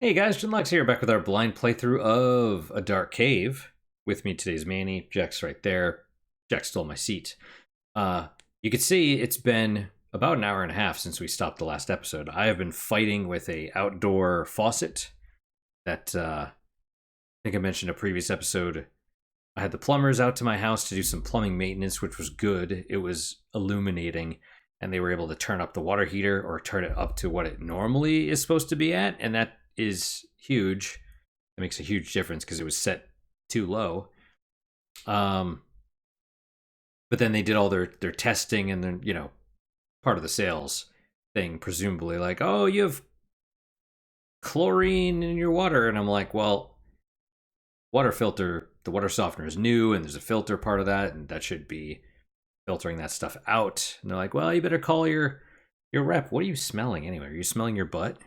Hey guys, Jinlux here, back with our blind playthrough of A Dark Cave. With me today's Manny. Jack's right there. Jack stole my seat. Uh, you can see it's been about an hour and a half since we stopped the last episode. I have been fighting with a outdoor faucet that I think I mentioned in a previous episode. I had the plumbers out to my house to do some plumbing maintenance, which was good. It was illuminating, and they were able to turn up the water heater or turn it up to what it normally is supposed to be at, and that is huge. It makes a huge difference because it was set too low. Um, but then they did all their testing and then part of the sales thing, presumably like, oh, you have chlorine in your water, and I'm like, well, water filter, the water softener is new, and there's a filter part of that, and that should be filtering that stuff out. And they're like, well, you better call your rep. What are you smelling anyway? Are you smelling your butt?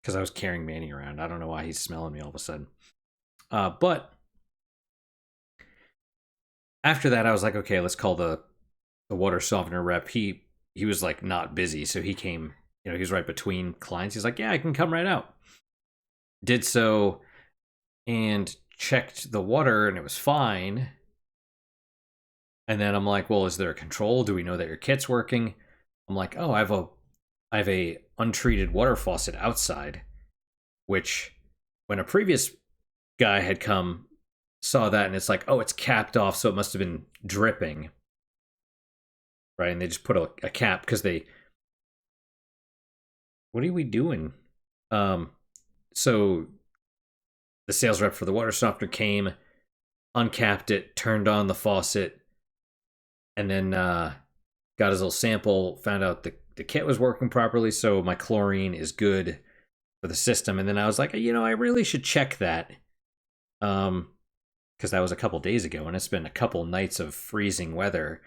Because I was carrying Manny around. I don't know why he's smelling me all of a sudden. But after that, I was like, okay, let's call the water softener rep. He was like not busy, so he came. He was right between clients. He's like, yeah, I can come right out. Did so, and checked the water, and it was fine. And then I'm like, well, is there a control? Do we know that your kit's working? I'm like, oh, I have a untreated water faucet outside, which when a previous guy had come, saw that, and it's like, oh, it's capped off, so it must have been dripping, right? And they just put a cap because what are we doing? So the sales rep for the water softener came, uncapped it, turned on the faucet, and then got his little sample, found out the kit was working properly, so my chlorine is good for the system. And then I was like, I really should check that. Because that was a couple days ago, and it's been a couple nights of freezing weather.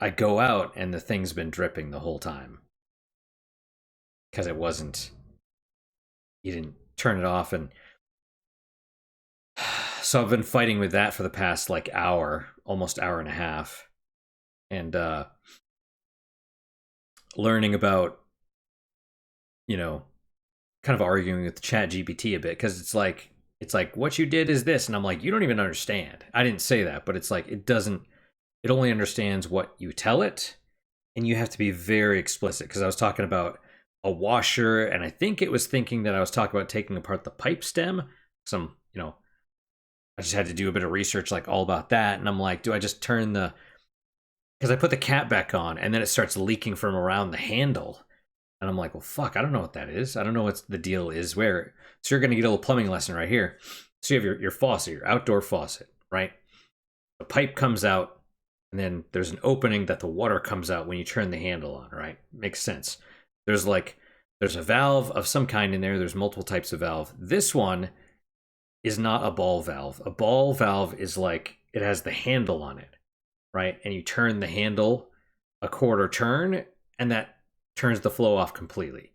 I go out, and the thing's been dripping the whole time. Because you didn't turn it off, and so I've been fighting with that for the past, like, hour, almost hour and a half. And, learning about, kind of arguing with Chat GPT a bit, because it's like, what you did is this, and I'm like, you don't even understand. I didn't say that, but it's like, it only understands what you tell it, and you have to be very explicit. Because I was talking about a washer, and I think it was thinking that I was talking about taking apart the pipe stem. I just had to do a bit of research, like, all about that, and I'm like, do I just turn because I put the cap back on, and then it starts leaking from around the handle. And I'm like, well, fuck, I don't know what that is. I don't know what the deal is where. So you're going to get a little plumbing lesson right here. So you have your faucet, your outdoor faucet, right? The pipe comes out, and then there's an opening that the water comes out when you turn the handle on, right? Makes sense. There's a valve of some kind in there. There's multiple types of valve. This one is not a ball valve. A ball valve is like, it has the handle on it, right? And you turn the handle a quarter turn, and that turns the flow off completely.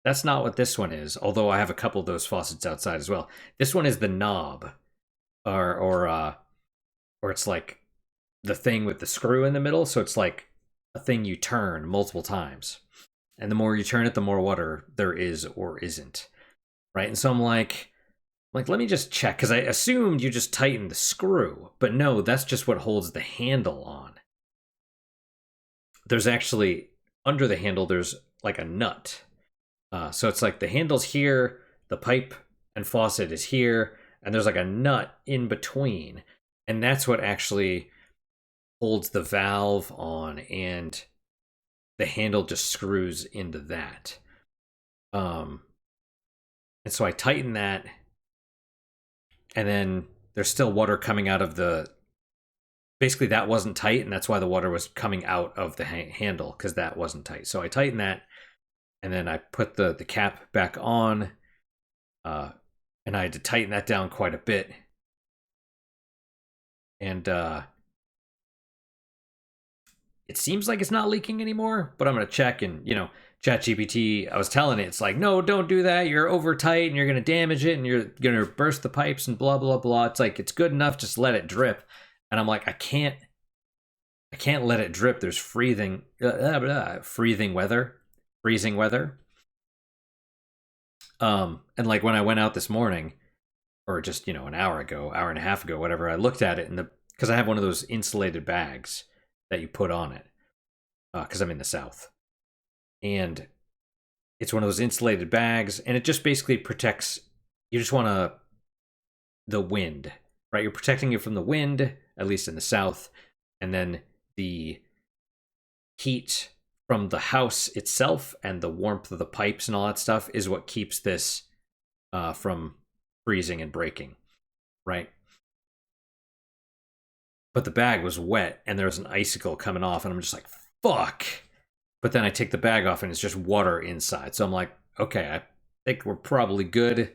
That's not what this one is, although I have a couple of those faucets outside as well. This one is the knob, or it's like the thing with the screw in the middle, so it's like a thing you turn multiple times. And the more you turn it, the more water there is or isn't, right? And so I'm like, let me just check, because I assumed you just tightened the screw, but no, that's just what holds the handle on. There's actually, under the handle, there's like a nut. So it's like the handle's here, the pipe and faucet is here, and there's like a nut in between. And that's what actually holds the valve on, and the handle just screws into that. And so I tighten that, and then there's still water coming out of basically that wasn't tight, and that's why the water was coming out of the handle, because that wasn't tight. So I tightened that, and then I put the cap back on, and I had to tighten that down quite a bit. And it seems like it's not leaking anymore, but I'm going to check. And, ChatGPT, I was telling it, it's like, no, don't do that. You're over tight, and you're going to damage it, and you're going to burst the pipes and blah, blah, blah. It's like, it's good enough. Just let it drip. And I'm like, I can't let it drip. There's freezing weather. And like when I went out this morning, or just, an hour ago, hour and a half ago, whatever, I looked at it because I have one of those insulated bags that you put on it, because I'm in the South. And it's one of those insulated bags, and it just basically protects, you just want the wind, right? You're protecting it from the wind, at least in the South, and then the heat from the house itself and the warmth of the pipes and all that stuff is what keeps this from freezing and breaking, right? But the bag was wet and there was an icicle coming off, and I'm just like, fuck. But then I take the bag off and it's just water inside. So I'm like, okay, I think we're probably good.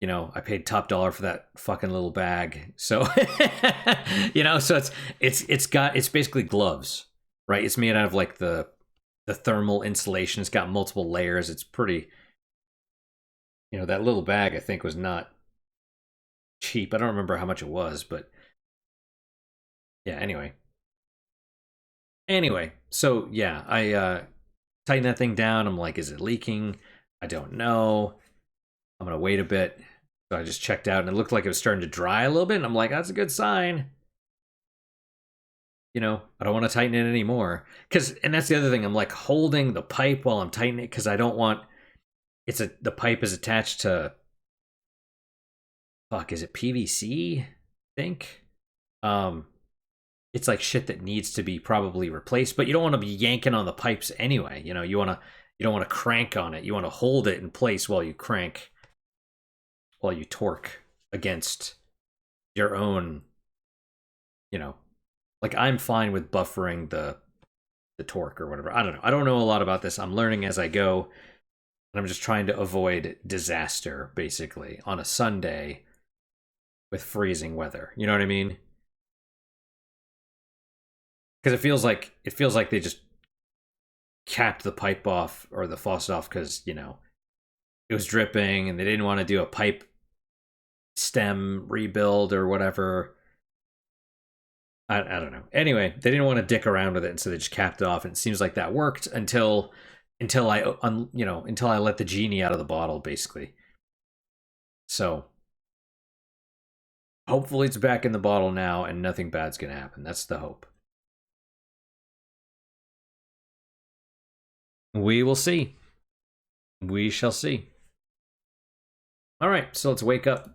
I paid top dollar for that fucking little bag. So, so it's basically gloves, right? It's made out of like the thermal insulation. It's got multiple layers. It's pretty, that little bag I think was not cheap. I don't remember how much it was, but yeah, anyway, so yeah, I tighten that thing down. I'm like, is it leaking? I don't know. I'm gonna wait a bit. So I just checked out and it looked like it was starting to dry a little bit, and I'm like, that's a good sign. I don't want to tighten it anymore. And that's the other thing, I'm like holding the pipe while I'm tightening it because I don't want the pipe is attached to, is it PVC? I think. It's like shit that needs to be probably replaced, but you don't want to be yanking on the pipes anyway. You don't want to crank on it. You want to hold it in place while you torque against your own, like I'm fine with buffering the torque or whatever. I don't know. I don't know a lot about this. I'm learning as I go. And I'm just trying to avoid disaster, basically, on a Sunday with freezing weather. You know what I mean? Because it feels like they just capped the pipe off or the faucet off because, it was dripping and they didn't want to do a pipe stem rebuild or whatever. I don't know. Anyway, they didn't want to dick around with it, and so they just capped it off. And it seems like that worked until I let the genie out of the bottle, basically. So hopefully it's back in the bottle now, and nothing bad's gonna happen. That's the hope. We will see. We shall see. All right, so let's wake up.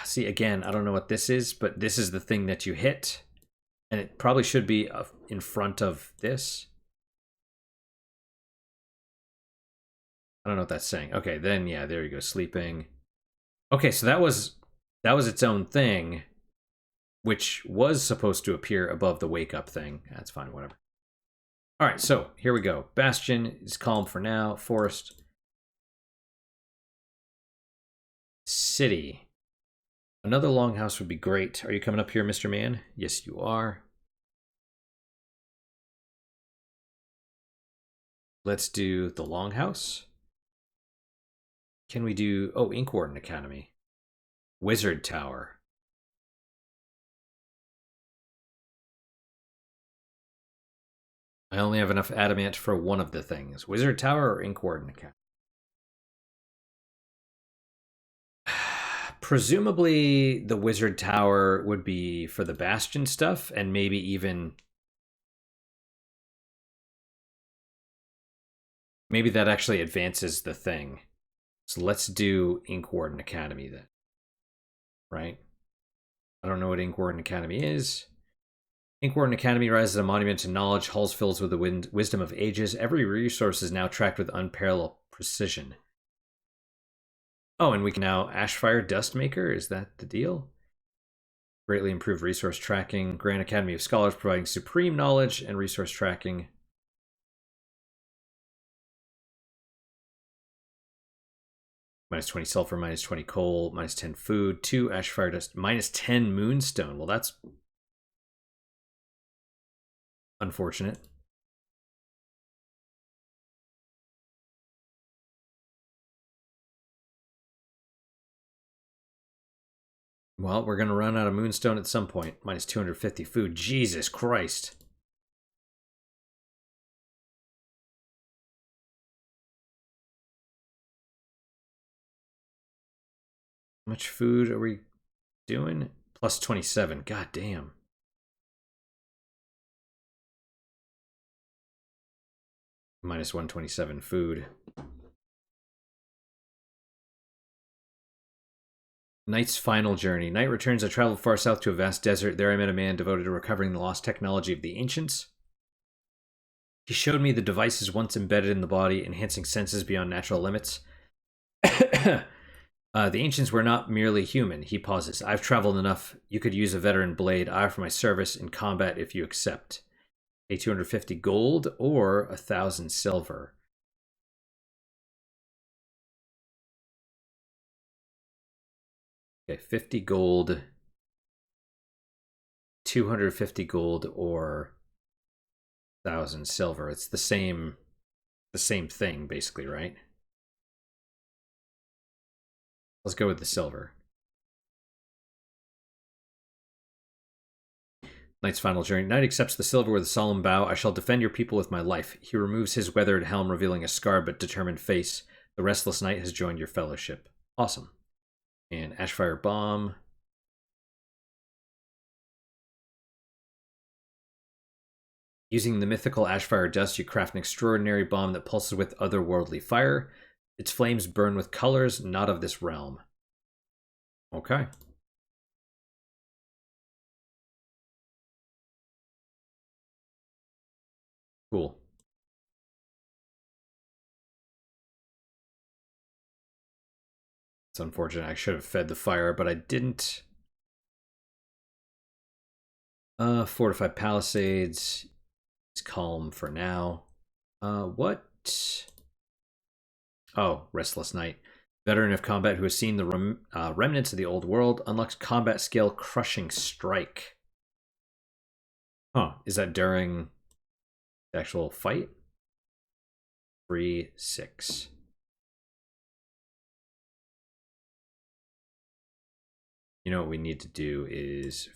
See, again, I don't know what this is, but this is the thing that you hit. And it probably should be in front of this. I don't know what that's saying. Okay, then, yeah, there you go, sleeping. Okay, so that was its own thing, which was supposed to appear above the wake up thing. That's fine, whatever. All right, so here we go. Bastion is calm for now. Forest. City. Another longhouse would be great. Are you coming up here, Mr. Man? Yes, you are. Let's do the longhouse. Can we do... Oh, Ink Warden Academy. Wizard Tower. I only have enough adamant for one of the things. Wizard Tower or Ink Warden Academy? Presumably the Wizard Tower would be for the Bastion stuff, and maybe even... Maybe that actually advances the thing. So let's do Ink Warden Academy then. Right? I don't know what Ink Warden Academy is. Ink Warden Academy rises a monument to knowledge, halls filled with the wisdom of ages. Every resource is now tracked with unparalleled precision. Oh, and we can now Ashfire Dustmaker. Is that the deal? Greatly improved resource tracking. Grand Academy of Scholars providing supreme knowledge and resource tracking. Minus 20 sulfur, minus 20 coal, minus 10 food, 2 Ashfire Dust, minus 10 Moonstone. Well, that's unfortunate. Well, we're going to run out of Moonstone at some point. Minus 250 food. Jesus Christ. How much food are we doing? Plus 27. God damn. Minus 127 food. Knight's final journey. Knight returns. I traveled far south to a vast desert. There I met a man devoted to recovering the lost technology of the ancients. He showed me the devices once embedded in the body, enhancing senses beyond natural limits. The ancients were not merely human. He pauses. I've traveled enough. You could use a veteran blade. I offer my service in combat if you accept. A 250 gold or 1,000 silver. Okay, 50 gold, 250 gold, or 1,000 silver. It's the same thing, basically, right? Let's go with the silver. Knight's final journey. Knight accepts the silver with a solemn bow. I shall defend your people with my life. He removes his weathered helm, revealing a scarred but determined face. The restless knight has joined your fellowship. Awesome. And Ashfire Bomb. Using the mythical Ashfire dust, you craft an extraordinary bomb that pulses with otherworldly fire. Its flames burn with colors not of this realm. Okay. Cool. It's unfortunate. I should have fed the fire, but I didn't. Fortified Palisades. It's calm for now. What? Oh, Restless Knight. Veteran of combat who has seen the remnants of the old world unlocks combat skill Crushing Strike. Huh. Is that during the actual fight? 3-6. You know what we need to do is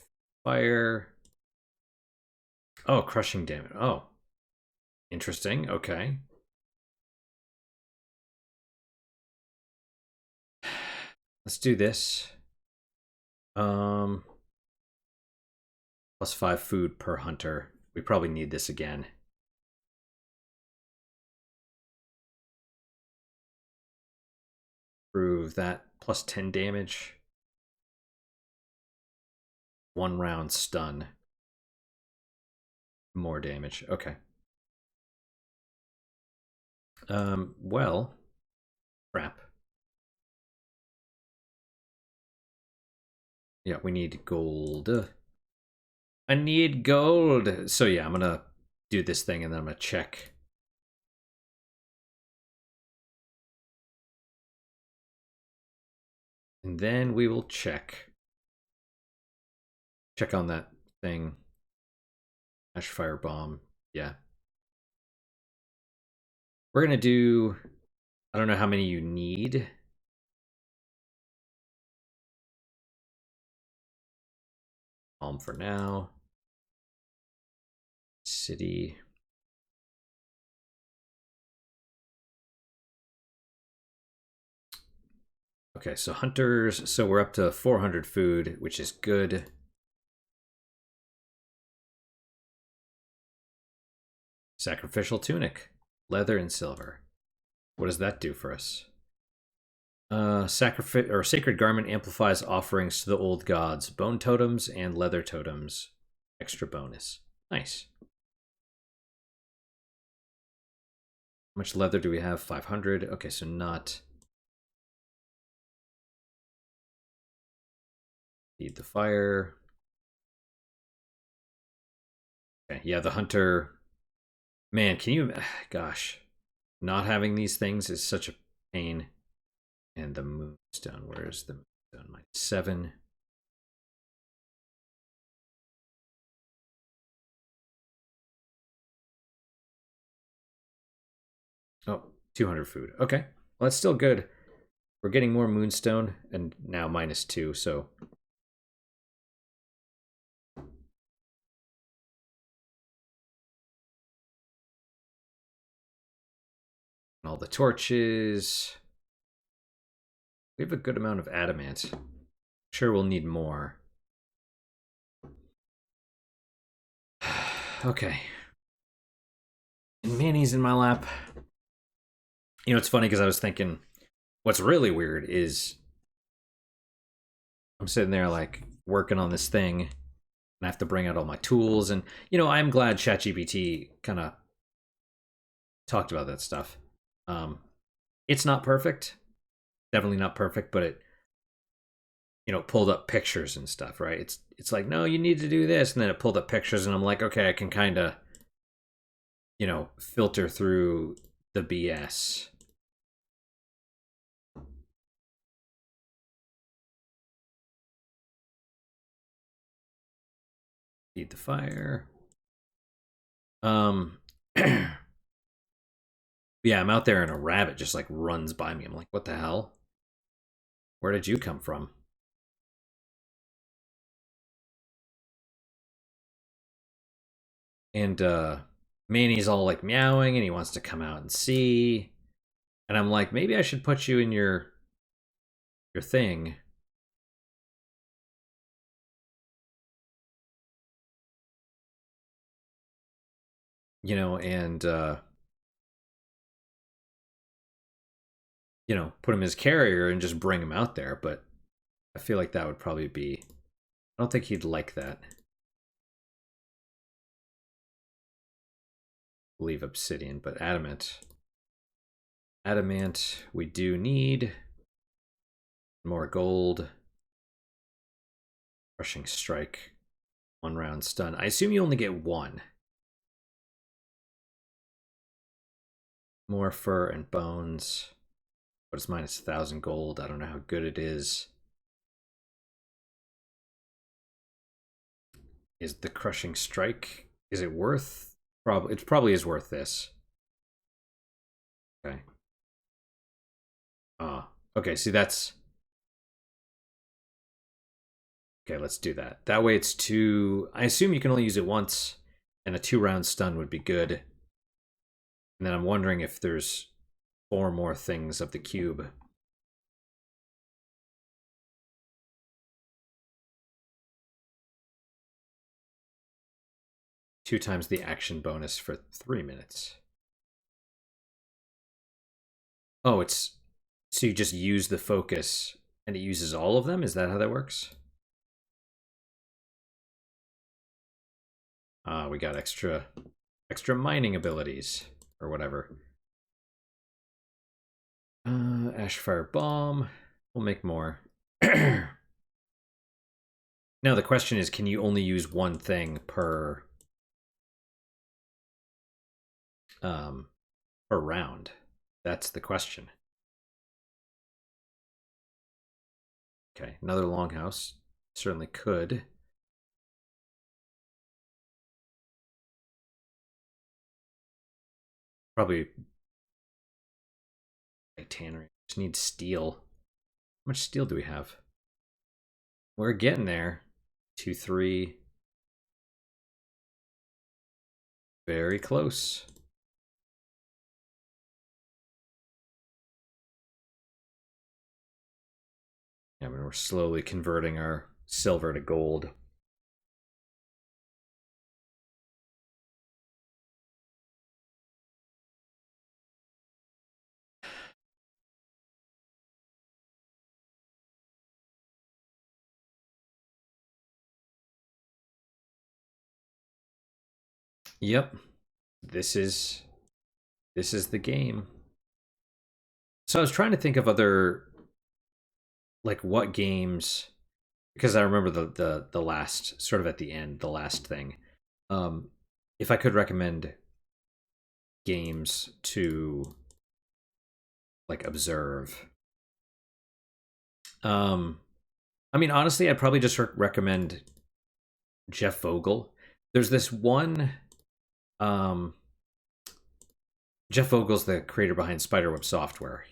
fire. Oh, crushing damage. Oh. Interesting. Okay. Let's do this. Plus 5 food per hunter. We probably need this again. Prove that. Plus 10 damage. 1 round stun. More damage. Okay. Well. Crap. Yeah, we need gold. I need gold. So yeah, I'm gonna do this thing and then I'm gonna check. And then we will check. Check on that thing. Ashfire Bomb. Yeah. We're gonna do... I don't know how many you need. Calm for now. City. Okay, so hunters. So we're up to 400 food, which is good. Sacrificial tunic. Leather and silver. What does that do for us? Sacrifice or sacred garment amplifies offerings to the old gods. Bone totems and leather totems. Extra bonus. Nice. How much leather do we have? 500. Okay, so not... Feed the fire. Okay, yeah, the hunter... Man, can you... Gosh. Not having these things is such a pain. And the moonstone. Where's the moonstone? -7. Oh, 200 food. Okay. Well, that's still good. We're getting more moonstone, and now -2, so... All the torches. We have a good amount of adamant. Sure, we'll need more. Okay. And Manny's in my lap. You know, it's funny because I was thinking, what's really weird is I'm sitting there like working on this thing, and I have to bring out all my tools. And you know, I'm glad ChatGPT kind of talked about that stuff. It's not perfect, definitely not perfect, but it, you know, pulled up pictures and stuff, right? It's like, no, you need to do this, and then it pulled up pictures, and I'm like, okay, I can kind of, you know, filter through the BS. Feed the fire. Yeah, I'm out there and a rabbit just like runs by me. I'm like, what the hell? Where did you come from? And Manny's all like meowing and he wants to come out and see. And I'm like, maybe I should put you in your thing. You know, and you know, put him as carrier and just bring him out there, but I feel like that would probably be, I don't think he'd like that. Leave obsidian, but adamant. Adamant, we do need more gold. Crushing strike. 1 round stun. I assume you only get one. More fur and bones. But it's minus 1,000 gold. I don't know how good it is. Is the crushing strike, is it worth? It probably is worth this. Okay. Okay, see that's... Okay, let's do that. That way it's 2... I assume you can only use it once, and a 2-round stun would be good. And then I'm wondering if there's 4 more things of the cube. Two times the action bonus for 3 minutes. Oh, it's... So you just use the focus, and it uses all of them? Is that how that works? We got extra mining abilities, or whatever. Ashfire Bomb. We'll make more. Now the question is, can you only use one thing per round? That's the question. Okay, another longhouse. Certainly could. Probably tannery. Just need steel. How much steel do we have? We're getting there. 2, 3. Very close. I mean, we're slowly converting our silver to gold. Yep. This is the game. So I was trying to think of other, like, what games, because I remember the last, sort of at the end, the last thing. If I could recommend games to like observe. I mean, honestly, I'd probably just recommend Jeff Vogel. There's this one. Jeff Vogel's the creator behind Spiderweb Software.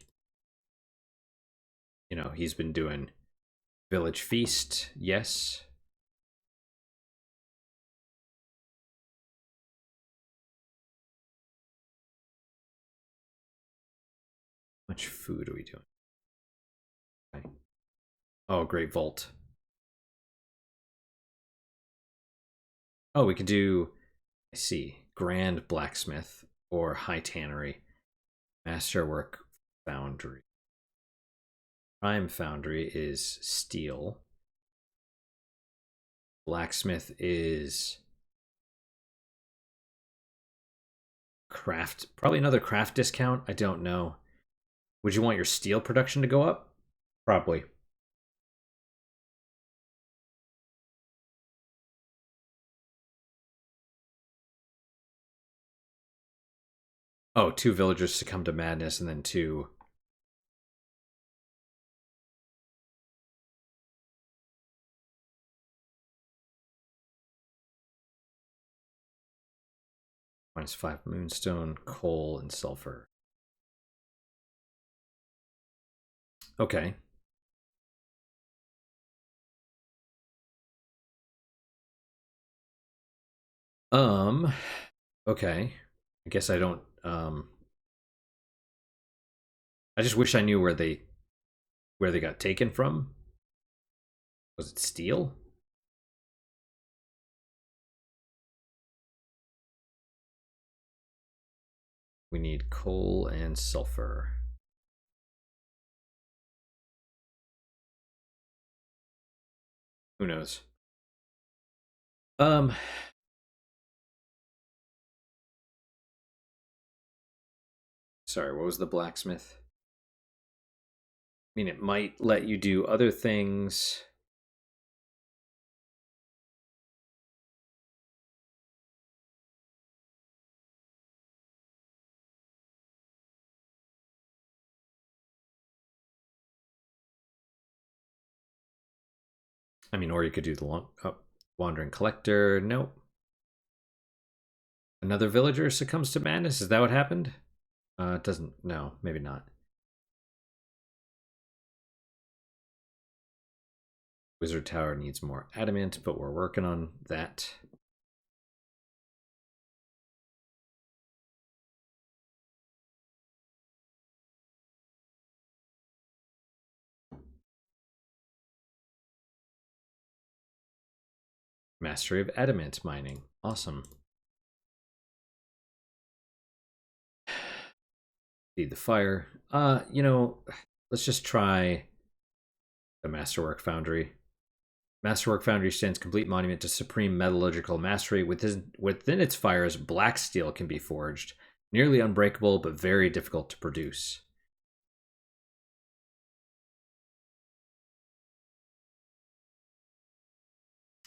You know, he's been doing Village Feast, yes. How much food are we doing? Okay. Oh, Great Vault. Oh, we could do, I see, Grand Blacksmith or High Tannery. Masterwork Foundry. Prime Foundry is steel. Blacksmith is craft. Probably another craft discount. I don't know. Would you want your steel production to go up? Probably. Oh, two villagers succumb to madness and then two. -5 moonstone, coal, and sulfur. Okay. Um, okay. I guess I don't I just wish I knew where they got taken from. Was it steel? We need coal and sulfur. Who knows? Um Sorry, what was the blacksmith? I mean, it might let you do other things. I mean, or you could do the wandering collector. Nope. Another villager succumbs to madness. Is that what happened? It doesn't. No, maybe not. Wizard Tower needs more adamant, but we're working on that. Mastery of adamant mining. Awesome. Feed the fire. You know, let's just try the Masterwork Foundry. Masterwork Foundry stands complete monument to supreme metallurgical mastery. Within its fires, black steel can be forged. Nearly unbreakable, but very difficult to produce.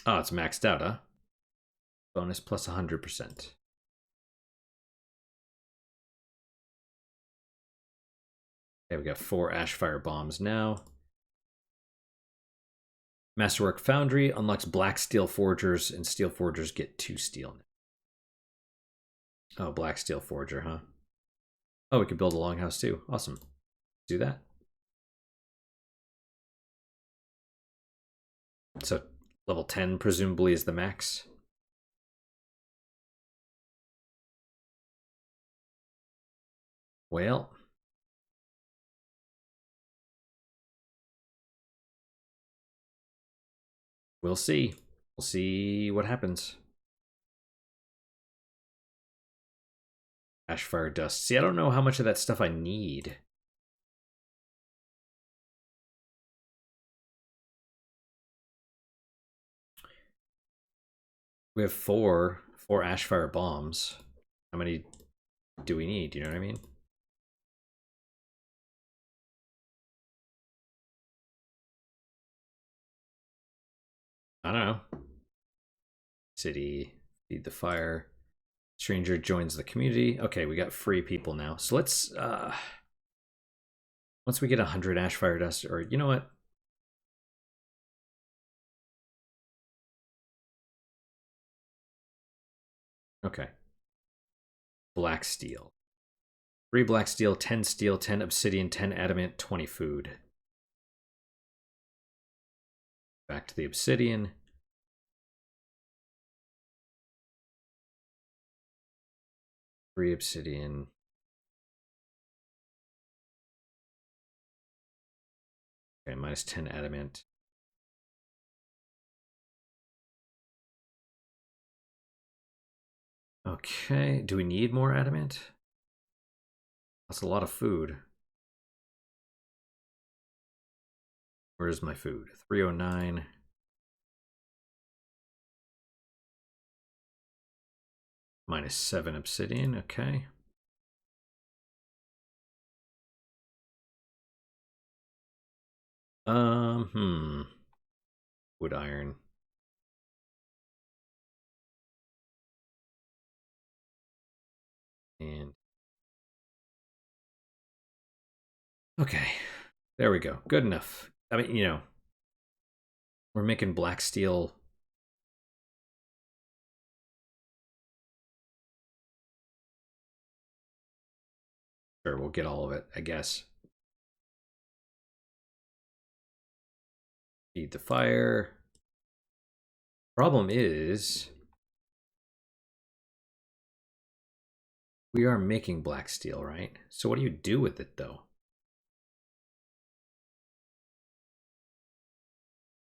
Oh, it's maxed out, huh? Bonus plus 100%. Okay, we got 4 Ashfire bombs now. Masterwork Foundry unlocks black steel forgers, and steel forgers get 2 steel. Oh, black steel forger, huh? Oh, we could build a longhouse too. Awesome. Do that. So level 10 presumably is the max. Well, we'll see. We'll see what happens. Ashfire dust. See, I don't know how much of that stuff I need. We have four Ashfire bombs. How many do we need? You know what I mean? I don't know. City, feed the fire. Stranger joins the community. Okay, we got free people now. So let's once we get 100 Ashfire dust, or you know what? Okay. Black steel. 3 black steel, 10 steel, 10 obsidian, 10 adamant, 20 food. Back to the obsidian. Three obsidian. Okay, minus 10 adamant. Okay, do we need more adamant? That's a lot of food. Where's my food? 309. Minus 7 obsidian, okay. Wood iron. And okay, there we go. Good enough. I mean, we're making black steel. Sure, we'll get all of it, I guess. Feed the fire. Problem is, we are making black steel, right? So what do you do with it, though?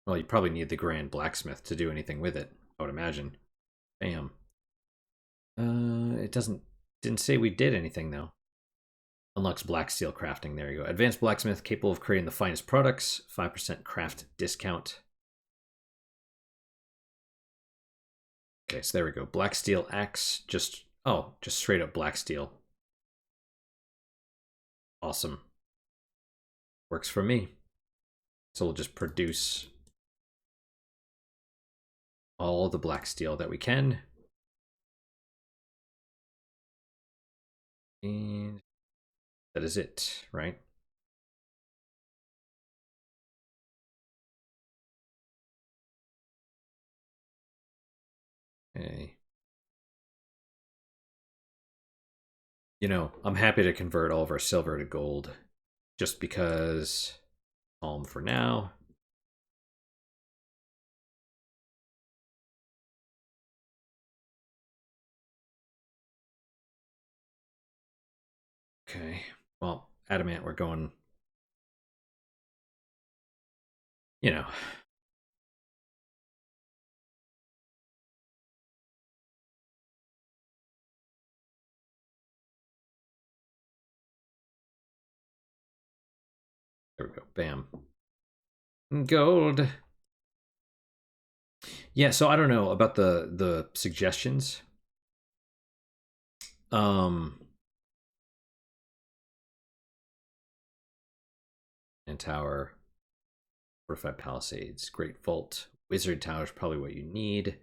Well, you probably need the grand blacksmith to do anything with it, I would imagine. Bam. It didn't say we did anything, though. Unlocks black steel crafting. There you go. Advanced blacksmith capable of creating the finest products. 5% craft discount. Okay, so there we go. Black steel axe. Just straight up black steel. Awesome. Works for me. So we'll just produce all the black steel that we can. And that is it, right? Okay. I'm happy to convert all of our silver to gold just because calm for now. Okay. Well, adamant, we're going, you know. There we go. Bam. Gold. Yeah, so I don't know about the suggestions. And tower, fortified palisades, great vault, wizard tower is probably what you need.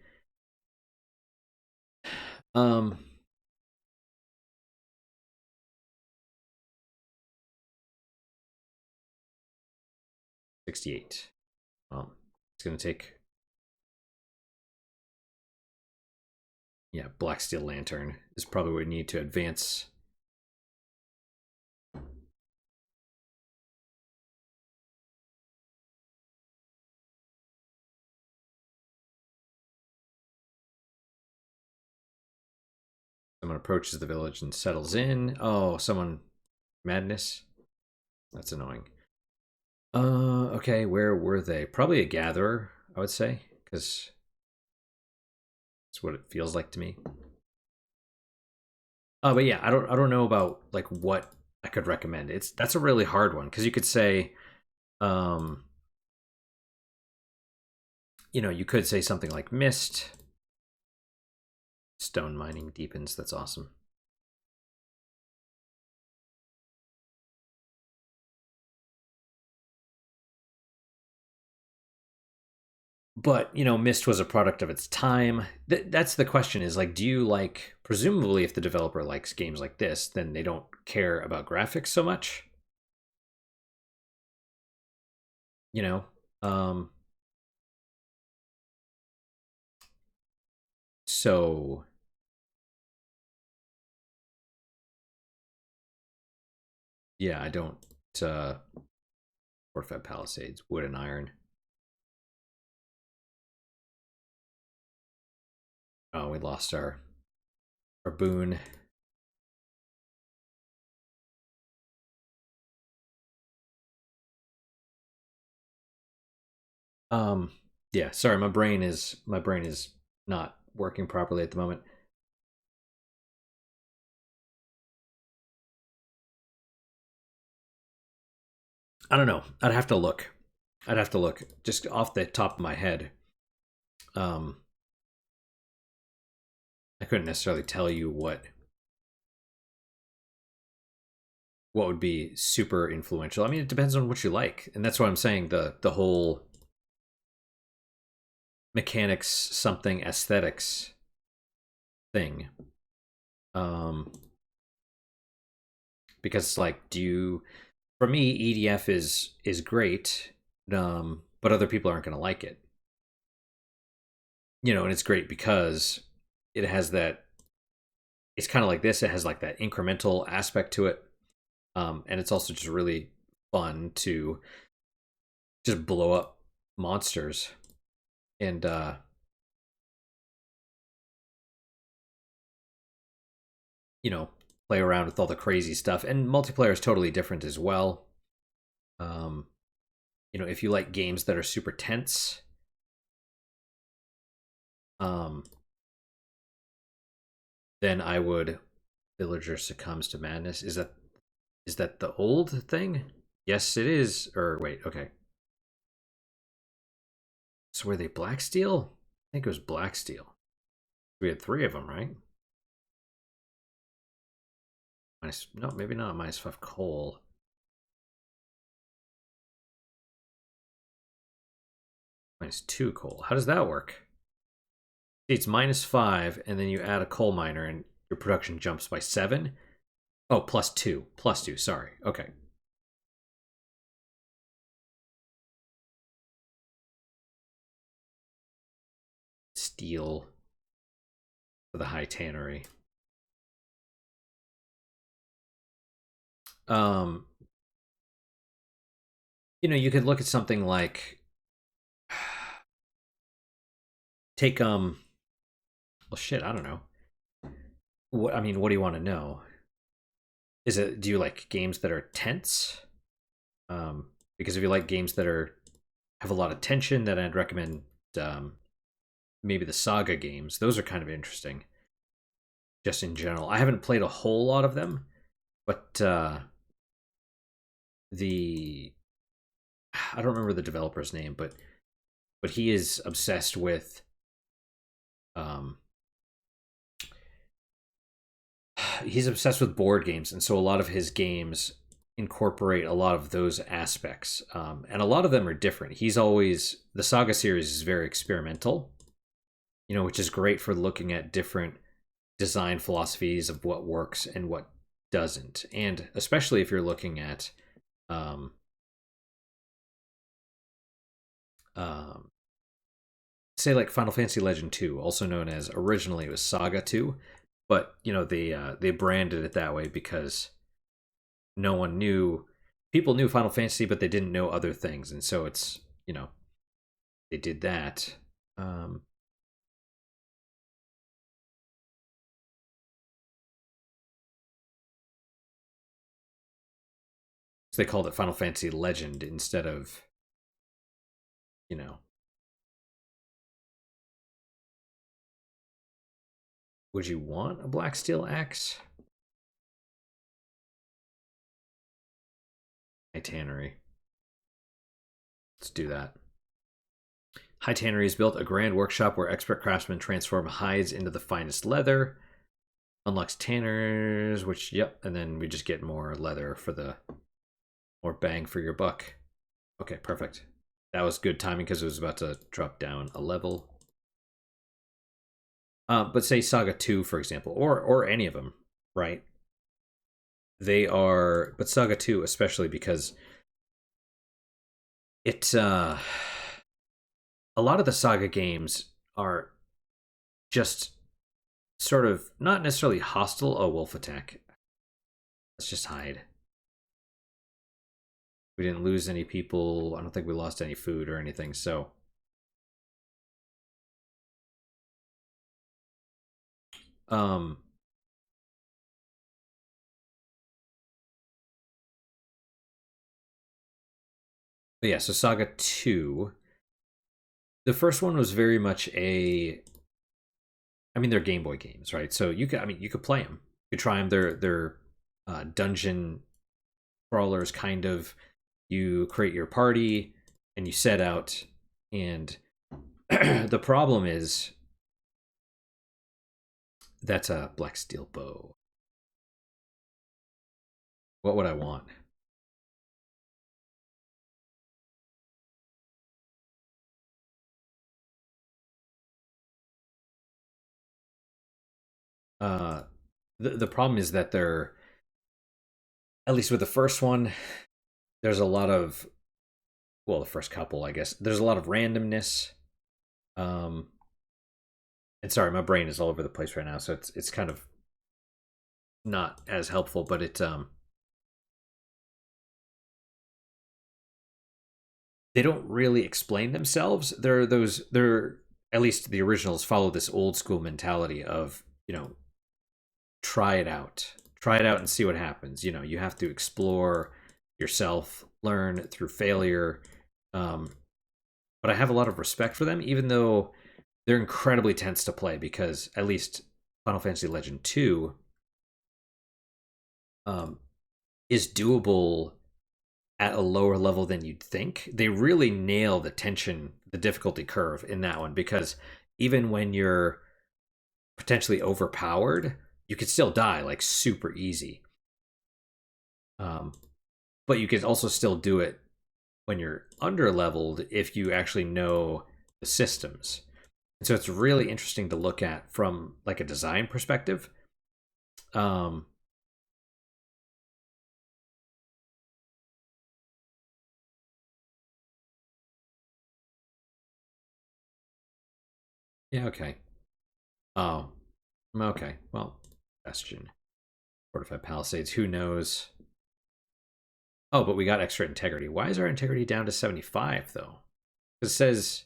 68. Well, it's gonna take, yeah, black steel lantern is probably what we need to advance. Someone approaches the village and settles in. Oh, someone, madness. That's annoying. Okay, where were they? Probably a gatherer, I would say, because it's what it feels like to me. But yeah, I don't know about like what I could recommend. That's a really hard one because you could say, um, you could say something like mist, stone mining deepens. That's awesome. But mist was a product of its time. That's the question: is like, do you like? Presumably, if the developer likes games like this, then they don't care about graphics so much. You know, um, so yeah, I don't. Uh, Fortified palisades, wood and iron. Oh, we lost our boon. Um, yeah, sorry, my brain is not working properly at the moment. I don't know. I'd have to look. I'd have to look just off the top of my head. Um, I couldn't necessarily tell you what would be super influential. I mean, it depends on what you like, and that's what I'm saying. The whole mechanics something aesthetics thing. Um, because like, do you? For me, EDF is great, but other people aren't going to like it. And it's great because it has that. It's kind of like this. It has like that incremental aspect to it, and it's also just really fun to just blow up monsters and you know play around with all the crazy stuff. And multiplayer is totally different as well. Um, if you like games that are super tense, um, then I would. Villager succumbs to madness. Is that the old thing? Yes, it is. Or wait, okay. So were they Black Steel? I think it was Black Steel. We had three of them, right? No, maybe not. -5 coal. -2 coal. How does that work? It's -5, and then you add a coal miner, and your production jumps by 7. Oh, +2. +2. Sorry. Okay. Steel for the high tannery. Um, you could look at something like take well shit, I don't know. What do you want to know? Do you like games that are tense? Because if you like games that have a lot of tension, then I'd recommend um, maybe the Saga games. Those are kind of interesting, just in general. I haven't played a whole lot of them, but the I don't remember the developer's name, but he is obsessed with um, he's obsessed with board games, and so a lot of his games incorporate a lot of those aspects, and a lot of them are different. The Saga series is very experimental, which is great for looking at different design philosophies of what works and what doesn't, and especially if you're looking at um, um, say like Final Fantasy Legend 2, also known as originally it was Saga 2, but they branded it that way because no one knew people knew Final Fantasy, but they didn't know other things, and so they did that. Um, so they called it Final Fantasy Legend instead of you know. Would you want a black steel axe? High tannery. Let's do that. High tannery is built a grand workshop where expert craftsmen transform hides into the finest leather. Unlocks tanners, which yep, and then we just get more leather for the more bang for your buck. Okay, perfect. That was good timing because it was about to drop down a level. But say Saga 2, for example, or any of them, right? But Saga 2 especially because it a lot of the Saga games are just sort of not necessarily hostile. Oh, wolf attack. Let's just hide. We didn't lose any people. I don't think we lost any food or anything. So, um, but yeah. So Saga 2. the first one was very much a. I mean, they're Game Boy games, right? So you could, I mean, you could play them. You could try them. They're dungeon crawlers, kind of. You create your party and you set out, and the problem is that's a black steel bow. What would I want? Uh, the problem is that they're, at least with the first one, there's a lot of, well, the first couple, I guess, there's a lot of randomness. Um, and sorry, my brain is all over the place right now, so it's kind of not as helpful, but they don't really explain themselves. They're at least the originals follow this old school mentality of, try it out. Try it out and see what happens. You have to explore yourself, learn through failure. Um, but I have a lot of respect for them, even though they're incredibly tense to play, because at least Final Fantasy Legend 2 um, is doable at a lower level than you'd think. They really nail the tension, the difficulty curve in that one, because even when you're potentially overpowered, you could still die like super easy. Um, but you can also still do it when you're under leveled if you actually know the systems. And so it's really interesting to look at from like a design perspective. Um, yeah, okay. Oh, okay. Well, Bastion, Fortified Palisades. Who knows? Oh, but we got extra integrity. Why is our integrity down to 75 though? It says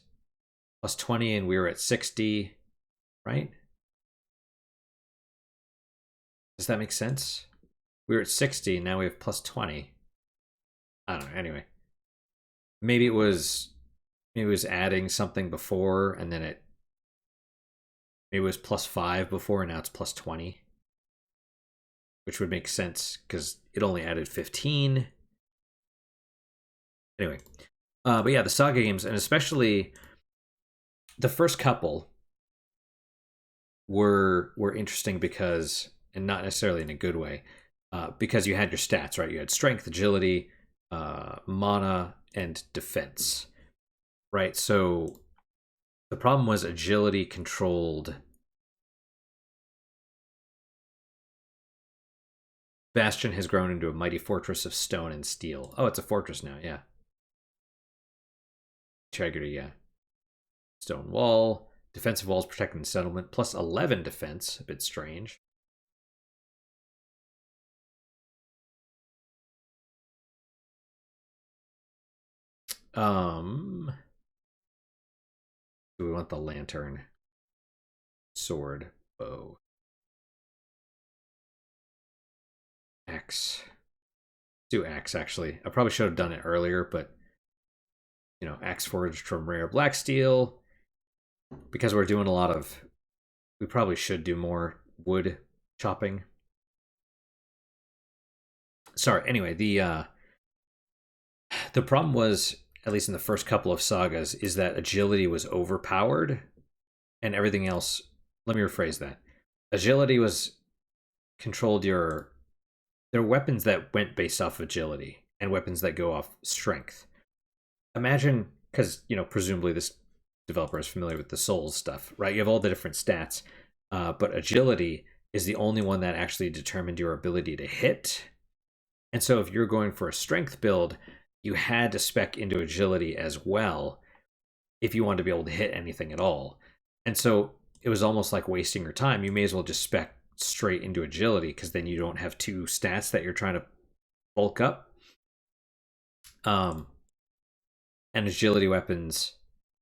plus 20 and we were at 60, right? Does that make sense? We were at 60, now we have plus 20. I don't know. Anyway, maybe it was adding something before, and then maybe it was plus 5 before, and now it's plus 20, which would make sense because it only added 15. Anyway, but yeah, the Saga games, and especially the first couple, were interesting because, and not necessarily in a good way, because you had your stats, right? You had strength, agility, mana, and defense, right? So the problem was agility controlled. Bastion has grown into a mighty fortress of stone and steel. Oh, it's a fortress now, yeah. Integrity, yeah. Stone wall. Defensive walls protecting the settlement. Plus 11 defense. A bit strange. Do we want the lantern? Sword. Bow. Axe. Do axe, actually. I probably should have done it earlier, but axe forged from rare black steel. Because we're doing a lot of, we probably should do more wood chopping. Sorry, anyway, the problem was, at least in the first couple of sagas, is that agility was overpowered and everything else. Let me rephrase that. Agility was controlled your, there are weapons that went based off agility and weapons that go off strength. Imagine, because presumably this developer is familiar with the Souls stuff, right? You have all the different stats, but agility is the only one that actually determined your ability to hit. And so if you're going for a strength build, you had to spec into agility as well if you wanted to be able to hit anything at all. And so it was almost like wasting your time. You may as well just spec straight into agility, because then you don't have two stats that you're trying to bulk up. And agility weapons,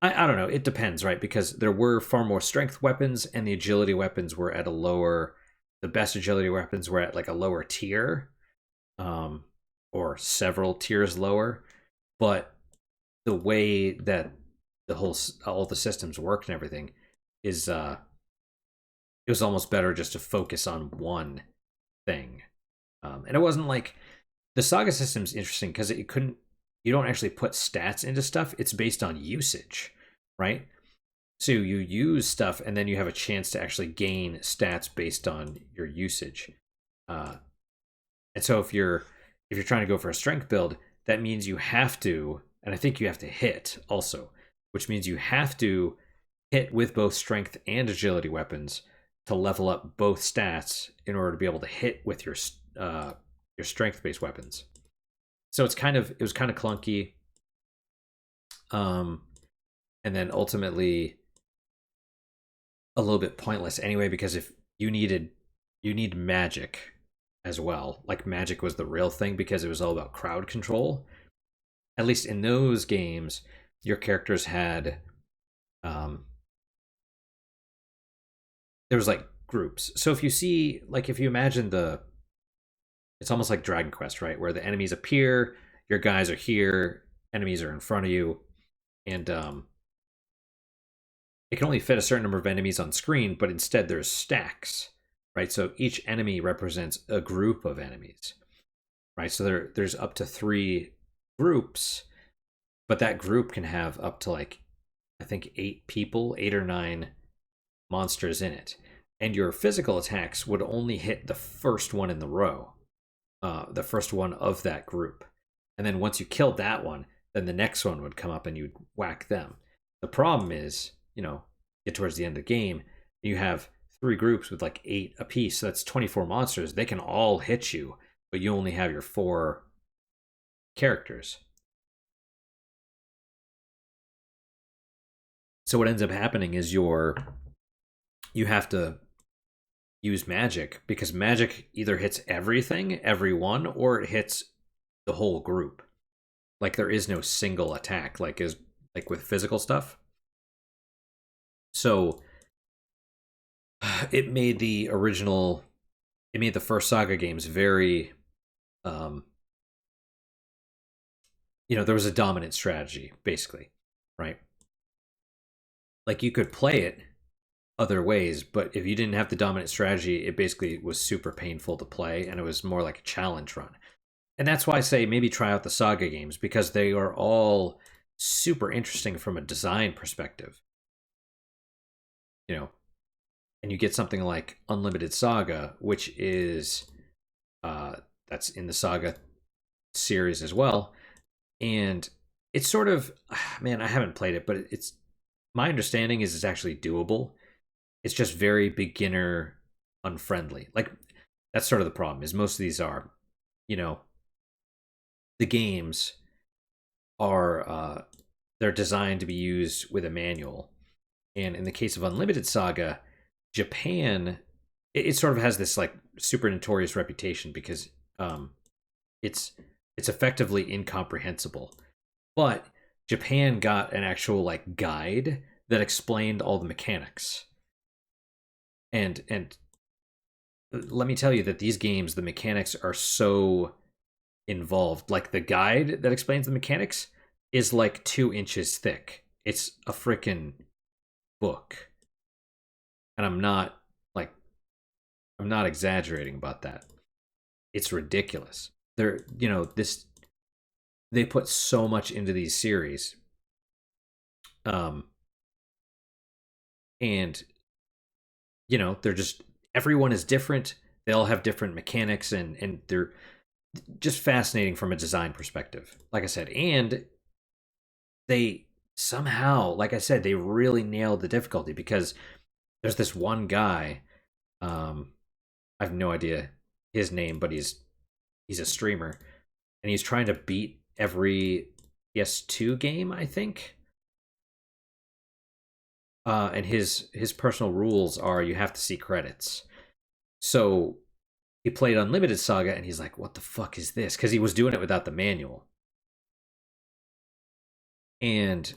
I don't know, it depends, right? Because there were far more strength weapons, and the agility weapons were at a lower, the best agility weapons were at like a lower tier, or several tiers lower. But the way that all the systems worked and everything, is it was almost better just to focus on one thing. And it wasn't like the saga system's interesting because you don't actually put stats into stuff. It's based on usage, right? So you use stuff and then you have a chance to actually gain stats based on your usage. And so if you're trying to go for a strength build, that means you have to, and I think you have to hit also, which means you have to hit with both strength and agility weapons to level up both stats in order to be able to hit with your strength based weapons. So it was kind of clunky. And then ultimately a little bit pointless anyway, because if you need magic as well. Like magic was the real thing because it was all about crowd control. At least in those games, your characters had there was like groups. So if you imagine it's almost like Dragon Quest, right? Where the enemies appear, your guys are here, enemies are in front of you, and it can only fit a certain number of enemies on screen, but instead there's stacks, right? So each enemy represents a group of enemies, right? So there's up to 3 groups, but that group can have up to like, I think 8 or 9 monsters in it. And your physical attacks would only hit the first one in the row, the first one of that group. And then once you killed that one, then the next one would come up and you'd whack them. The problem is, get towards the end of the game, you have 3 groups with like 8 apiece. So that's 24 monsters. They can all hit you, but you only have your 4 characters. So what ends up happening is you have to use magic, because magic either hits everyone, or it hits the whole group. Like there is no single attack like with physical stuff. So it made the first Saga games very there was a dominant strategy, basically, right? Like you could play it other ways, but if you didn't have the dominant strategy, it basically was super painful to play, and it was more like a challenge run. And that's why I say maybe try out the Saga games, because they are all super interesting from a design perspective. And you get something like Unlimited Saga, which is that's in the Saga series as well. And it's sort of, man, I haven't played it, but it's, my understanding is it's actually doable. It's just very beginner unfriendly. Like that's sort of the problem, is most of these are, the games are they're designed to be used with a manual. And in the case of Unlimited Saga, Japan, it sort of has this like super notorious reputation because it's effectively incomprehensible. But Japan got an actual like guide that explained all the mechanics. And let me tell you that these games, the mechanics are so involved. Like the guide that explains the mechanics is like 2 inches thick. It's a freaking book. And I'm not exaggerating about that. It's ridiculous. They put so much into these series. And they're just, everyone is different. They all have different mechanics, and they're just fascinating from a design perspective. Like I said, and they somehow, like I said, they really nailed the difficulty, because there's this one guy, I have no idea his name, but he's a streamer, and he's trying to beat every PS2 game, I think. And his personal rules are you have to see credits. So he played Unlimited Saga, and he's like, what the fuck is this? Because he was doing it without the manual. And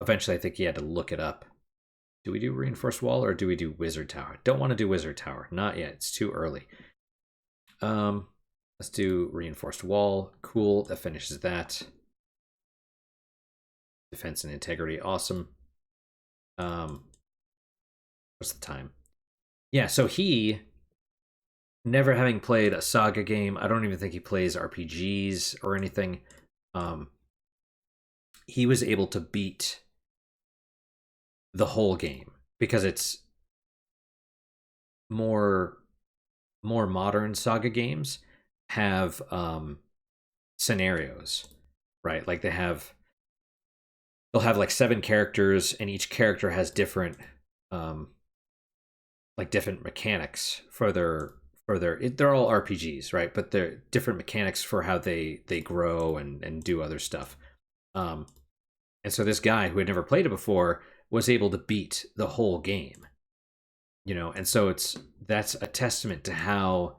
eventually I think he had to look it up. Do we do Reinforced Wall or do we do Wizard Tower? Don't want to do Wizard Tower. Not yet. It's too early. Let's do Reinforced Wall. Cool. That finishes that. defense and integrity. Awesome. What's the time? Yeah, so he, never having played a Saga game, I don't even think he plays RPGs or anything. Um, he was able to beat the whole game because it's more modern Saga games have scenarios, right? Like they'll have like 7 characters, and each character has different like different mechanics for they're all RPGs, right? But they're different mechanics for how they grow and do other stuff. Um, and so this guy who had never played it before was able to beat the whole game, and so that's a testament to how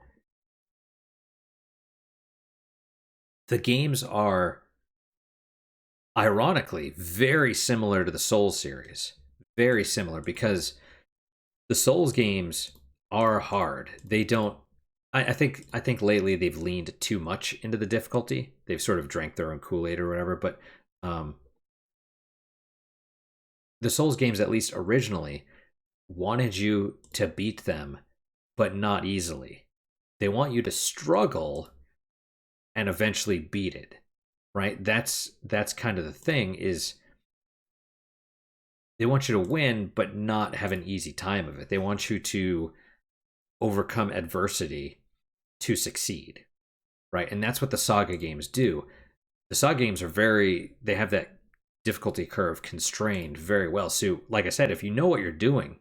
the games are ironically very similar to the Souls series. Very similar, because the Souls games are hard. They don't. I think lately they've leaned too much into the difficulty. They've sort of drank their own Kool-Aid or whatever. But the Souls games, at least originally, wanted you to beat them, but not easily. They want you to struggle and eventually beat it. Right? That's kind of the thing, is they want you to win, but not have an easy time of it. They want you to overcome adversity to succeed, right? And that's what the Saga games do. The Saga games they have that difficulty curve constrained very well. So, like I said, if you know what you're doing,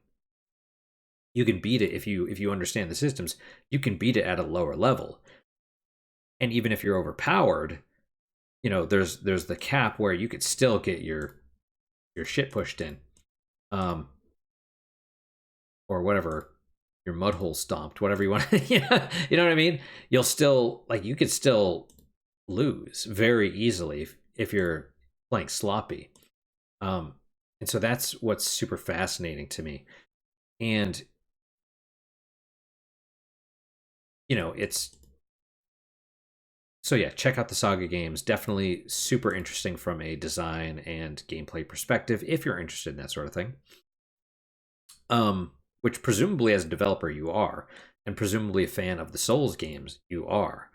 you can beat it. If you understand the systems, you can beat it at a lower level. And even if you're overpowered, there's the cap where you could still get your shit pushed in. Or whatever, your mud hole stomped, whatever you want. You know what I mean? You'll still, like, you could still lose very easily if you're playing sloppy. And so that's what's super fascinating to me. And it's so yeah, check out the Saga games. Definitely super interesting from a design and gameplay perspective if you're interested in that sort of thing. Which presumably as a developer you are, and presumably a fan of the Souls games you are.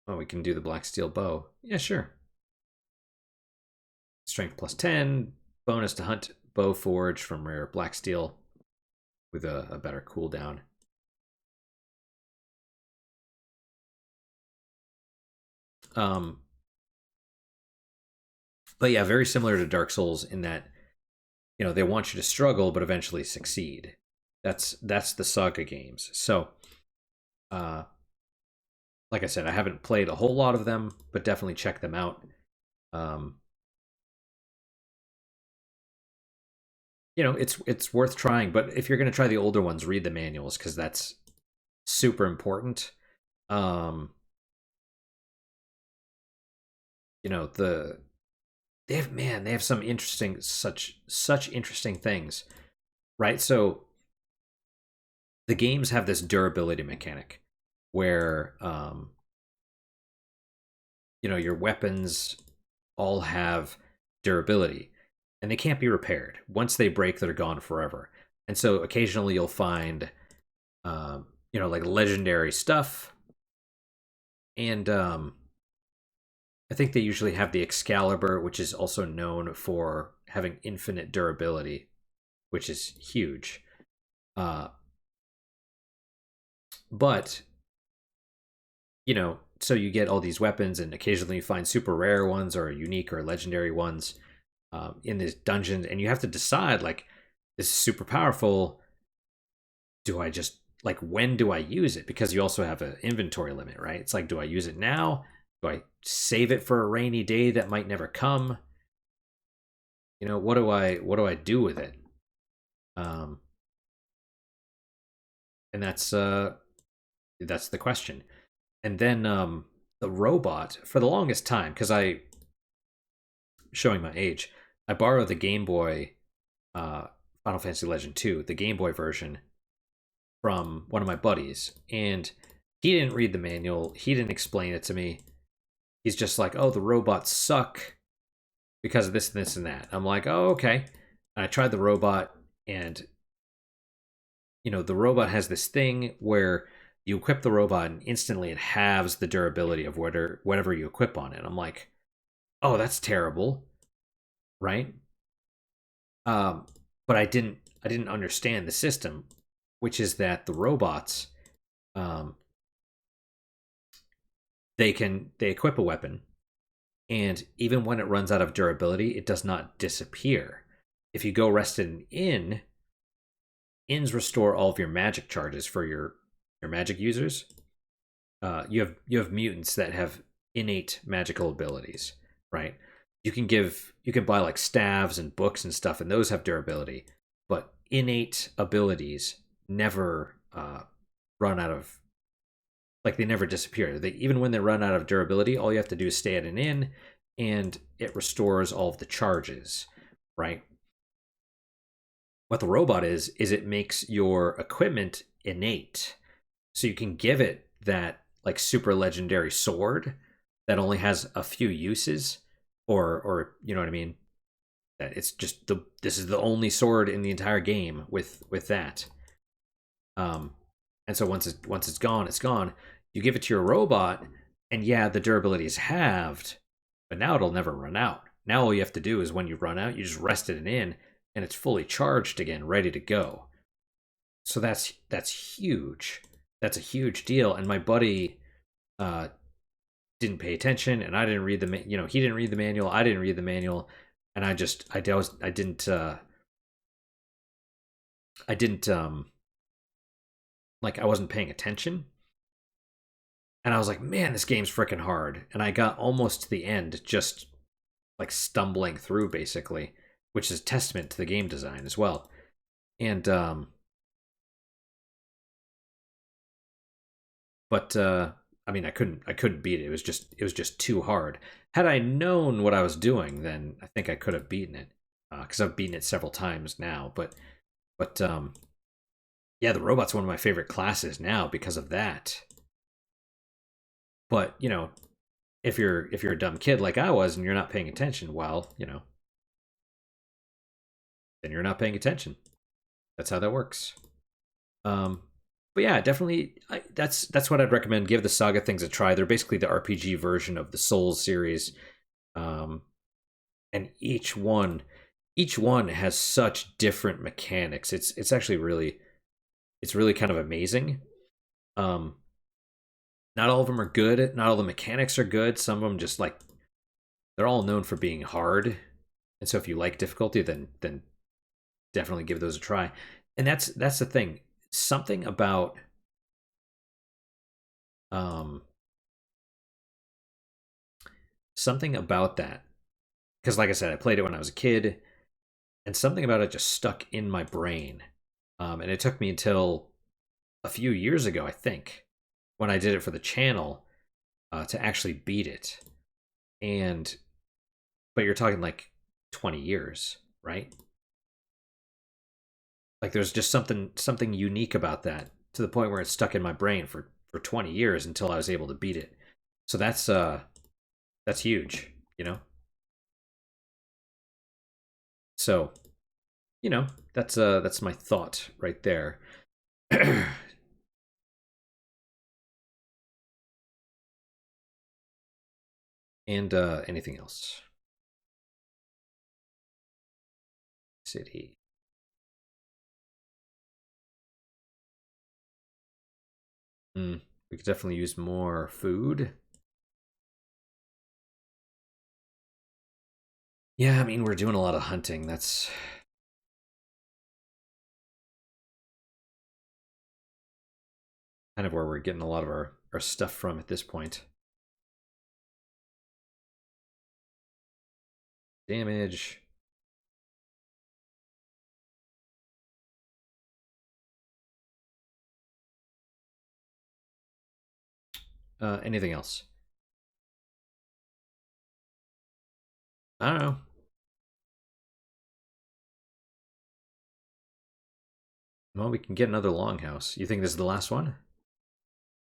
We can do the Black Steel Bow. Yeah, sure. Strength plus 10, bonus to hunt bow forge from rare Black Steel with a better cooldown. But yeah, very similar to Dark Souls in that, they want you to struggle but eventually succeed. That's the Saga games. So, like I said, I haven't played a whole lot of them, but definitely check them out. It's worth trying, but if you're going to try the older ones, read the manuals, because that's super important. They have some interesting, such interesting things, right? So the games have this durability mechanic where your weapons all have durability, and they can't be repaired. Once they break, they're gone forever. And so occasionally you'll find like legendary stuff, and I think they usually have the Excalibur, which is also known for having infinite durability, which is huge. But so you get all these weapons, and occasionally you find super rare ones or unique or legendary ones in this dungeon, and you have to decide, like, this is super powerful. Do I just, like, when do I use it? Because you also have an inventory limit, right? It's like, do I use it now? Do I save it for a rainy day that might never come? What do I do with it? And that's the question. And then the robot, for the longest time, because showing my age, I borrowed the Game Boy Final Fantasy Legend 2, the Game Boy version, from one of my buddies, and He didn't read the manual. He didn't explain it to me. He's just like, oh, the robots suck because of this and this and that. I'm like, oh, okay. And I tried the robot, and the robot has this thing where you equip the robot and instantly it halves the durability of whatever you equip on it. I'm like, oh, that's terrible, right? Um, but I didn't understand the system, which is that the robots, um, they equip a weapon, and even when it runs out of durability, it does not disappear. If you go rest in inn, inns restore all of your magic charges for your magic users. You have mutants that have innate magical abilities, right? You can buy like staves and books and stuff, and those have durability, but innate abilities never run out of, like, they never disappear. They, even when they run out of durability, all you have to do is stay at an inn, and it restores all of the charges, right? What the robot is it makes your equipment innate, so you can give it that like super legendary sword that only has a few uses, or you know what I mean, that it's just this is the only sword in the entire game with that. um and so once it's gone, it's gone. You give it to your robot, and yeah, the durability is halved, but now it'll never run out. Now all you have to do is when you run out, you just rest it in, and it's fully charged again, ready to go. So that's huge. That's a huge deal. And my buddy uh didn't pay attention, and I didn't read he didn't read the manual, I didn't read the manual, and I didn't like, I wasn't paying attention, and I was like, man, this game's freaking hard, and I got almost to the end just like stumbling through basically, which is testament to the game design as well. And but I mean, I couldn't beat it. It was just too hard. Had I known what I was doing, then I think I could have beaten it, because I've beaten it several times now. But yeah, the robot's one of my favorite classes now because of that. But if you're a dumb kid like I was and you're not paying attention, well, then you're not paying attention. That's how that works. Um, but yeah, definitely, that's what I'd recommend. Give the Saga things a try. They're basically the RPG version of the Souls series, um, and each one has such different mechanics. It's actually really kind of amazing. Um, Not all of them are good. Not all the mechanics are good. Some of them just like, they're all known for being hard, and so if you like difficulty, then definitely give those a try. And that's the thing. Something about um something about that, because like I said, I played it when I was a kid, and something about it just stuck in my brain. And it took me until a few years ago, I think, when I did it for the channel, to actually beat it. And but you're talking like 20 years, right? Like, there's just something unique about that, to the point where it's stuck in my brain for 20 years until I was able to beat it. So that's huge, you know. So that's my thought right there. And anything else? City. We could definitely use more food. Yeah, I mean, we're doing a lot of hunting. That's kind of where we're getting a lot of our stuff from at this point. Damage. Anything else? I don't know. Well, we can get another longhouse. You think this is the last one?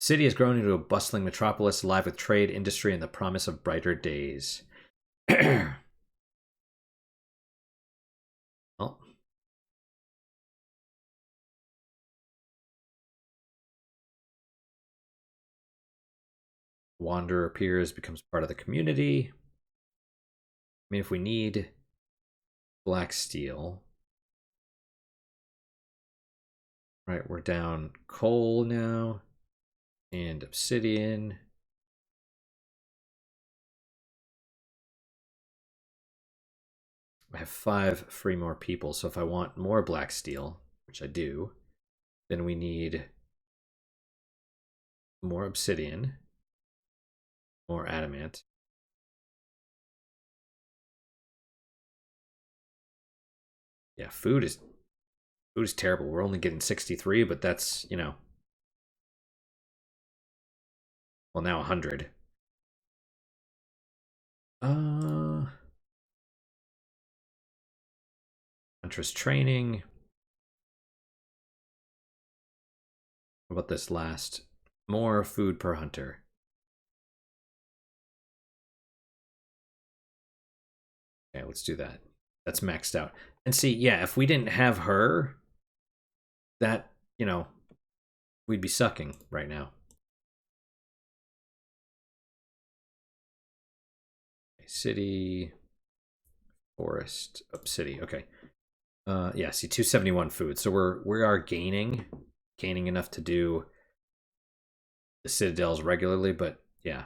City has grown into a bustling metropolis, alive with trade, industry, and the promise of brighter days. Well, Wanderer appears, becomes part of the community. I mean, if we need black steel, right, we're down coal now and obsidian. I have 5 free more people, so if I want more black steel, which I do, then we need more obsidian, more adamant. Yeah, food is terrible. We're only getting 63, but that's, well, now 100. Huntress training. What about this last? More food per hunter. Okay, let's do that. That's maxed out. And see, yeah, if we didn't have her, that, we'd be sucking right now. Okay, city, forest, up city. Okay. Yeah, see, 271 food. So we are gaining enough to do the citadels regularly, but yeah.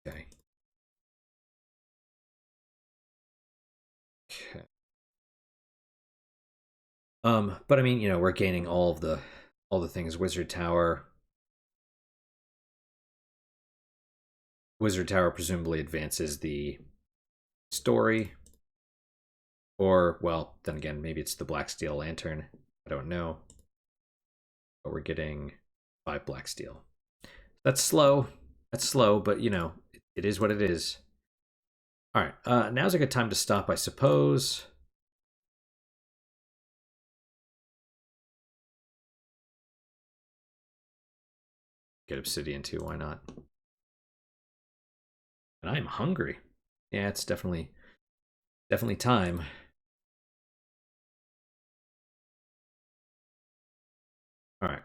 Okay. Okay. But I mean, we're gaining all the things. Wizard Tower. Wizard Tower presumably advances the story. Or, well, then again, maybe it's the Black Steel Lantern. I don't know. But we're getting 5 Black Steel. That's slow. That's slow, but it is what it is. All right, now's a good time to stop, I suppose. Get obsidian too, why not? And I'm hungry. Yeah, it's definitely time. All right.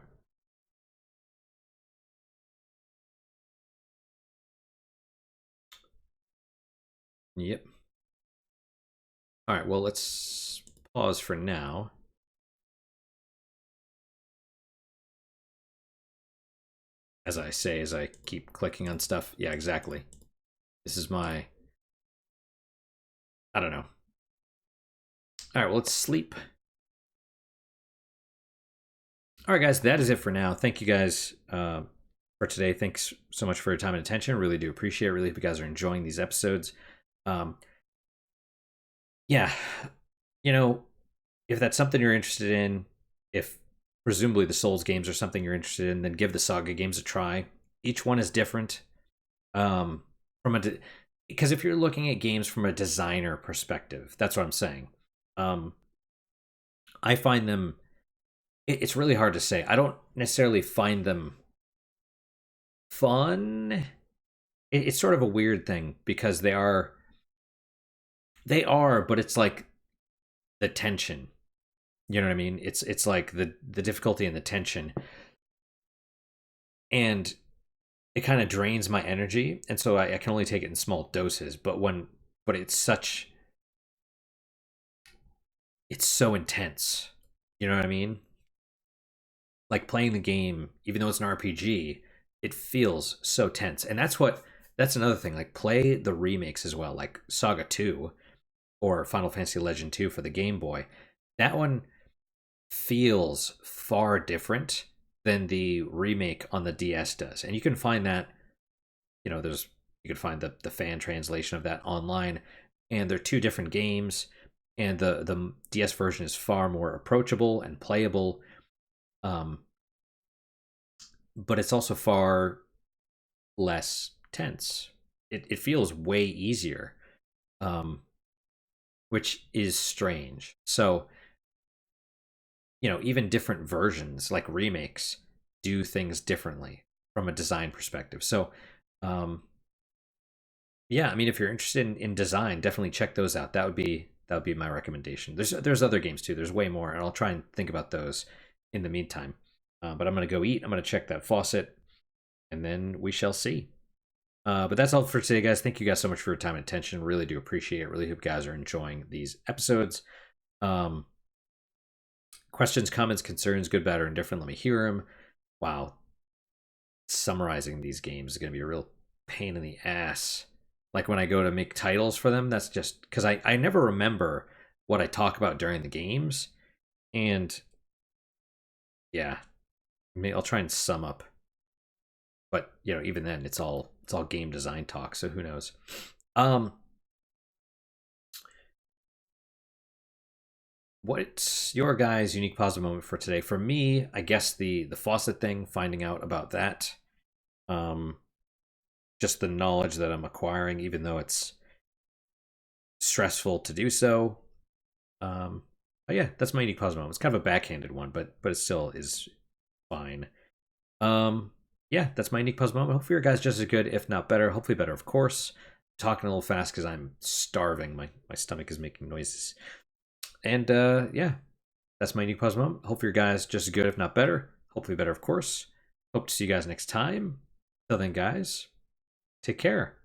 Yep. All right, well, let's pause for now. As I say, as I keep clicking on stuff. Yeah, exactly. This is my... I don't know. All right, well, let's sleep. All right, guys, that is it for now. Thank you guys for today. Thanks so much for your time and attention. Really do appreciate it. Really hope you guys are enjoying these episodes. Yeah, if that's something you're interested in, if presumably the Souls games are something you're interested in, then give the Saga games a try. Each one is different. Because if you're looking at games from a designer perspective, that's what I'm saying. I find them. It's really hard to say. I don't necessarily find them fun. It's sort of a weird thing because they are, but it's like the tension. You know what I mean? It's like the difficulty and the tension, and it kind of drains my energy, and so I can only take it in small doses. But it's so intense. You know what I mean? Like playing the game, even though it's an RPG, it feels so tense, and that's another thing. Like play the remakes as well, like Saga 2 or Final Fantasy Legend 2 for the Game Boy. That one feels far different than the remake on the DS does. And you can find that, you can find the fan translation of that online, and they're 2 different games, and the DS version is far more approachable and playable. But it's also far less tense. It feels way easier. Which is strange. So you know, even different versions like remakes do things differently from a design perspective. So um yeah, I mean, if you're interested in design, definitely check those out. That would be my recommendation. There's other games too. There's way more, and I'll try and think about those in the meantime. But I'm gonna go eat. I'm gonna check that faucet, and then we shall see. But that's all for today, guys. Thank you guys so much for your time and attention. Really do appreciate it. Really hope you guys are enjoying these episodes. Um, Questions, comments, concerns, good, bad, or indifferent. Let me hear them. Wow, summarizing these games is gonna be a real pain in the ass. Like when I go to make titles for them, that's just because I never remember what I talk about during the games. And yeah, maybe I'll try and sum up. But you know, even then it's all game design talk, so who knows. Um what's your guys' unique positive moment for today? For me, I guess the faucet thing, finding out about that. Um just the knowledge that I'm acquiring, even though it's stressful to do so. But yeah, that's my unique positive moment. It's kind of a backhanded one, but it still is fine. Um, yeah, that's my unique puzzle moment. Hopefully your guys just as good, if not better. Hopefully better, of course. I'm talking a little fast because I'm starving. My stomach is making noises. And yeah, that's my unique puzzle moment. Hopefully your guys just as good, if not better. Hopefully better, of course. Hope to see you guys next time. Till then, guys, take care.